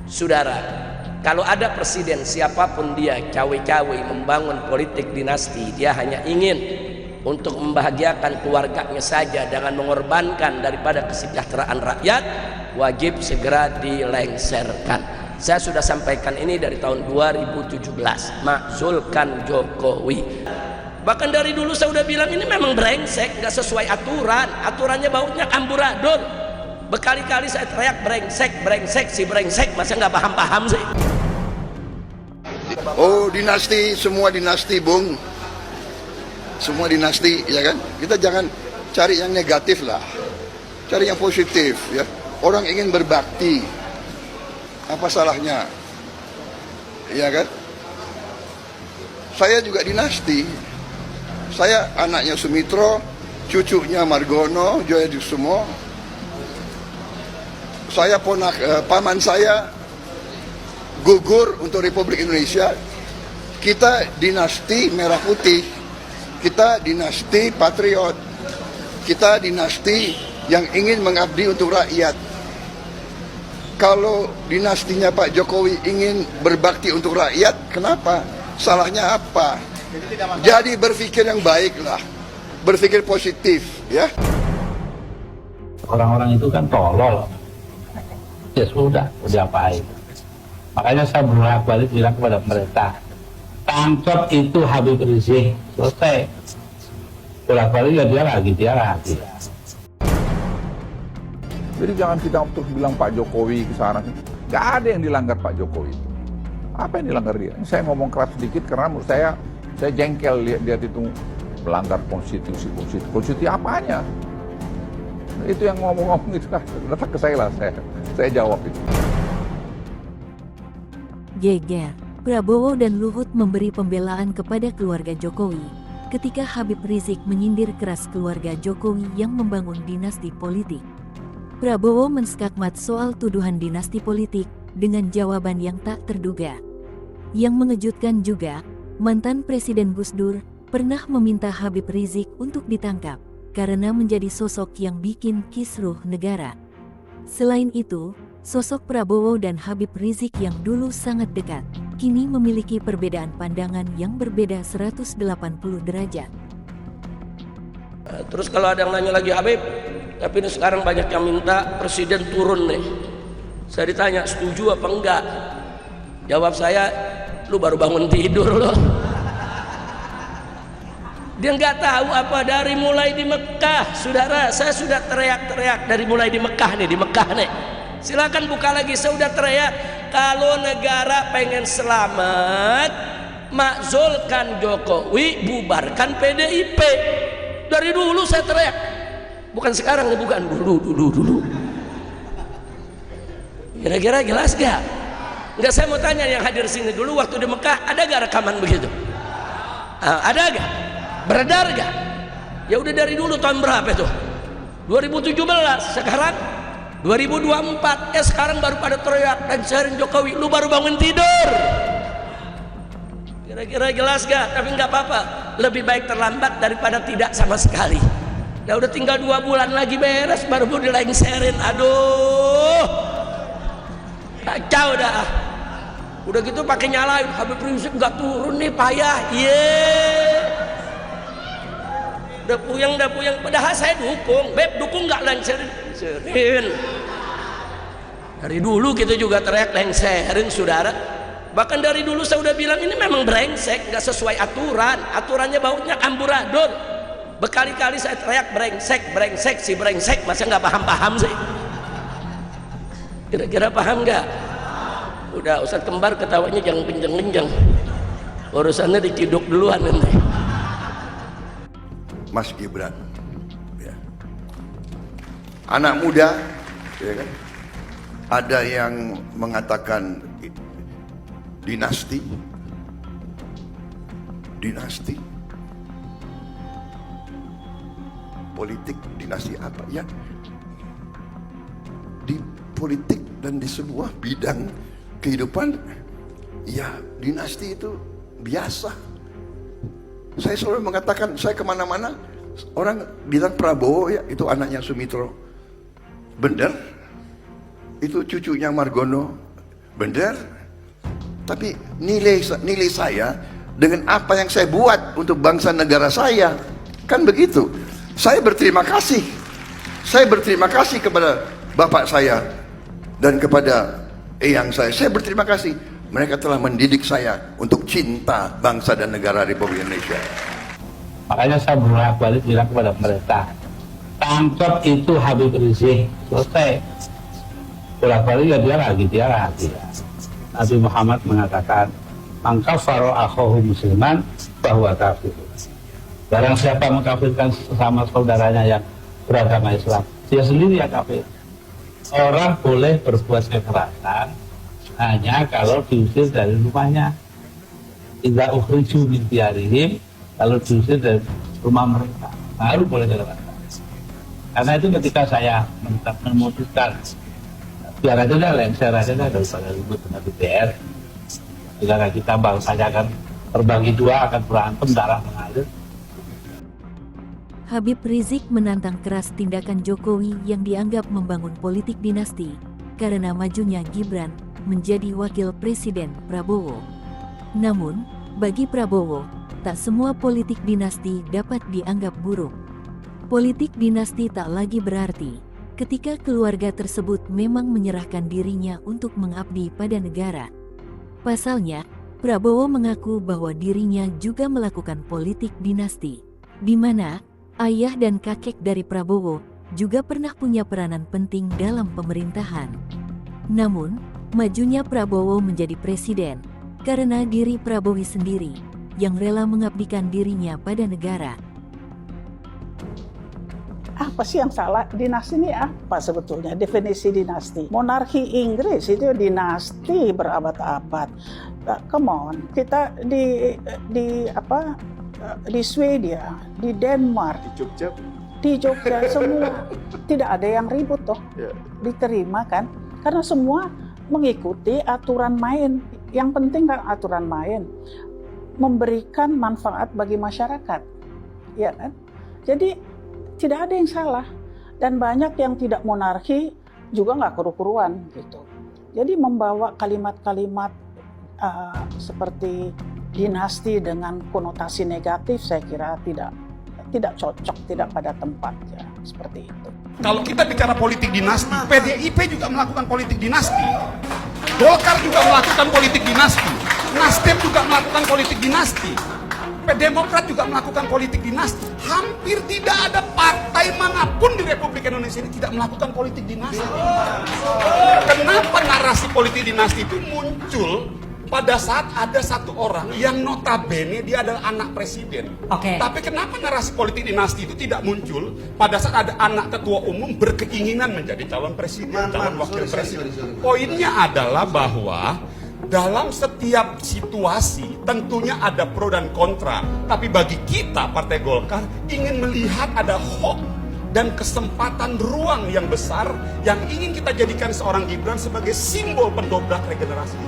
Saudara, kalau ada presiden siapapun dia cawe-cawe membangun politik dinasti, dia hanya ingin untuk membahagiakan keluarganya saja dengan mengorbankan daripada kesejahteraan rakyat, wajib segera dilengserkan. Saya sudah sampaikan ini dari tahun 2017, makzulkan Jokowi. Bahkan dari dulu saya udah bilang ini memang brengsek, nggak sesuai aturan, aturannya baunya amburadul. Berkali-kali saya teriak brengsek, brengsek, si brengsek, masa nggak paham-paham sih? Oh, dinasti, semua dinasti, Bung. Semua dinasti, ya kan? Kita jangan cari yang negatif lah. Cari yang positif, ya. Orang ingin berbakti. Apa salahnya? Ya kan? Saya juga dinasti. Saya anaknya Sumitro, cucunya Margono, Joyosumo. Saya paman saya gugur untuk Republik Indonesia. Kita dinasti Merah Putih. Kita dinasti patriot. Kita dinasti yang ingin mengabdi untuk rakyat. Kalau dinastinya Pak Jokowi ingin berbakti untuk rakyat, kenapa? Salahnya apa? Jadi berpikir yang baik lah. Berpikir positif, ya. Orang-orang itu kan tolol. Ya sudah, diapain? Makanya saya bolak-balik bilang kepada mereka, tangkap itu Habib Rizik, selesai. Bolak-balik ya dia lagi. Jadi jangan kita terus bilang Pak Jokowi ke sana. Nggak ada yang dilanggar Pak Jokowi. Apa yang dilanggar dia? Saya ngomong keras sedikit karena menurut saya jengkel lihat itu melanggar konstitusi. Konstitusi apanya? Itu yang ngomong-ngomong itu datang ke saya lah, saya jawab itu. Geger, Prabowo dan Luhut memberi pembelaan kepada keluarga Jokowi ketika Habib Rizik menyindir keras keluarga Jokowi yang membangun dinasti politik. Prabowo menskakmat soal tuduhan dinasti politik dengan jawaban yang tak terduga. Yang mengejutkan juga, mantan Presiden Gus Dur pernah meminta Habib Rizik untuk ditangkap karena menjadi sosok yang bikin kisruh negara. Selain itu, sosok Prabowo dan Habib Rizik yang dulu sangat dekat, kini memiliki perbedaan pandangan yang berbeda 180 derajat. Terus kalau ada yang nanya lagi, Habib, tapi ini sekarang banyak yang minta presiden turun nih. Saya ditanya, setuju apa enggak? Jawab saya, lu baru bangun tidur loh. Dia nggak tahu apa dari mulai di Mekah, saudara. Saya sudah teriak-teriak dari mulai di Mekah nih, Silakan buka lagi, saya sudah teriak. Kalau negara pengen selamat, makzulkan Jokowi, bubarkan PDIP. Dari dulu saya teriak. Bukan sekarang nih, bukan dulu. Kira-kira jelas gak? Enggak, saya mau tanya yang hadir sini dulu waktu di Mekah, ada gak rekaman begitu? Ada gak? Beredar gak? Ya udah dari dulu, tahun berapa itu? 2017, sekarang 2024. Sekarang baru pada teriak dan sharing Jokowi, lu baru bangun tidur. Kira-kira jelas gak? Tapi nggak apa-apa, lebih baik terlambat daripada tidak sama sekali. Ya udah tinggal 2 bulan lagi beres, baru mau dilengserin. Aduh, kacau dah. Udah gitu pakai nyalain, Habib Rizik nggak turun nih, payah. Udah puyeng. Padahal saya dukung, Beb dukung nggak lengserin. Dari dulu kita juga teriak lengserin, saudara. Bahkan dari dulu saya udah bilang ini memang brengsek, nggak sesuai aturan. Aturannya baunya amburadul. Berkali-kali saya teriak brengsek, si brengsek, masa nggak paham-paham sih? Kira-kira paham nggak? Udah, Ustadz Kembar ketawanya jangan kenceng-kenceng. Urusannya diciduk duluan nanti. Mas Gibran, ya. Anak muda, ya kan? Ada yang mengatakan dinasti, politik dinasti apa ya? Di politik dan di sebuah bidang kehidupan, ya dinasti itu biasa. Saya selalu mengatakan, saya kemana-mana orang bilang Prabowo ya itu anaknya Sumitro, bener. Itu cucunya Margono, Benar. Tapi nilai saya dengan apa yang saya buat untuk bangsa negara saya. Kan begitu. Saya berterima kasih. Saya berterima kasih kepada bapak saya dan kepada eyang saya. Saya berterima kasih. Mereka telah mendidik saya untuk cinta bangsa dan negara Republik Indonesia. Makanya saya bolak-balik bilang kepada pemerintah, tangkap itu Habib Rizik, selesai. Bolak-balik ya dia lagi. Nabi Muhammad mengatakan, "Man kafara akhahu musliman bahwa kafir." Barang siapa mengkafirkan sesama saudaranya yang beragama Islam, dia sendiri yang kafir. Orang boleh berbuat kekerasan hanya kalau diusir dari rumahnya. Idza ukhriju min diyarihim, kalau diusir dari rumah mereka, baru boleh kekerasan. Karena itu ketika saya memutuskan biar aja dah lengser aja dah daripada ribut dengan DPR. Negara kita bangsanya akan terbagi dua, akan berantem, darah mengalir. Habib Rizik menantang keras tindakan Jokowi yang dianggap membangun politik dinasti karena majunya Gibran menjadi wakil presiden Prabowo. Namun, bagi Prabowo, tak semua politik dinasti dapat dianggap buruk. Politik dinasti tak lagi berarti ketika keluarga tersebut memang menyerahkan dirinya untuk mengabdi pada negara. Pasalnya, Prabowo mengaku bahwa dirinya juga melakukan politik dinasti, di mana ayah dan kakek dari Prabowo juga pernah punya peranan penting dalam pemerintahan. Namun, majunya Prabowo menjadi presiden karena diri Prabowo sendiri yang rela mengabdikan dirinya pada negara. Apa sih yang salah? Dinasti ini apa sebetulnya? Definisi dinasti. Monarki Inggris itu dinasti berabad-abad. Come on, kita di Swedia, di Denmark, di Jogja semua tidak ada yang ribut toh, diterima kan? Karena semua mengikuti aturan main. Yang penting kan aturan main, memberikan manfaat bagi masyarakat, ya kan? Jadi tidak ada yang salah, dan banyak yang tidak monarki juga nggak keru-keruan gitu. Jadi membawa kalimat-kalimat seperti dinasti dengan konotasi negatif, saya kira tidak cocok, tidak pada tempatnya seperti itu. Kalau kita bicara politik dinasti, PDIP juga melakukan politik dinasti, Golkar juga melakukan politik dinasti, Nasdem juga melakukan politik dinasti, Demokrat juga melakukan politik dinasti. Hampir tidak ada partai manapun di Republik Indonesia ini tidak melakukan politik dinasti. Kenapa narasi politik dinasti itu muncul pada saat ada satu orang yang notabene dia adalah anak presiden. Tapi kenapa narasi politik dinasti itu tidak muncul pada saat ada anak ketua umum berkeinginan menjadi calon presiden, calon wakil presiden? Poinnya adalah bahwa dalam setiap situasi tentunya ada pro dan kontra. Tapi bagi kita Partai Golkar ingin melihat ada hope dan kesempatan ruang yang besar yang ingin kita jadikan seorang Gibran sebagai simbol pendobrak regenerasi.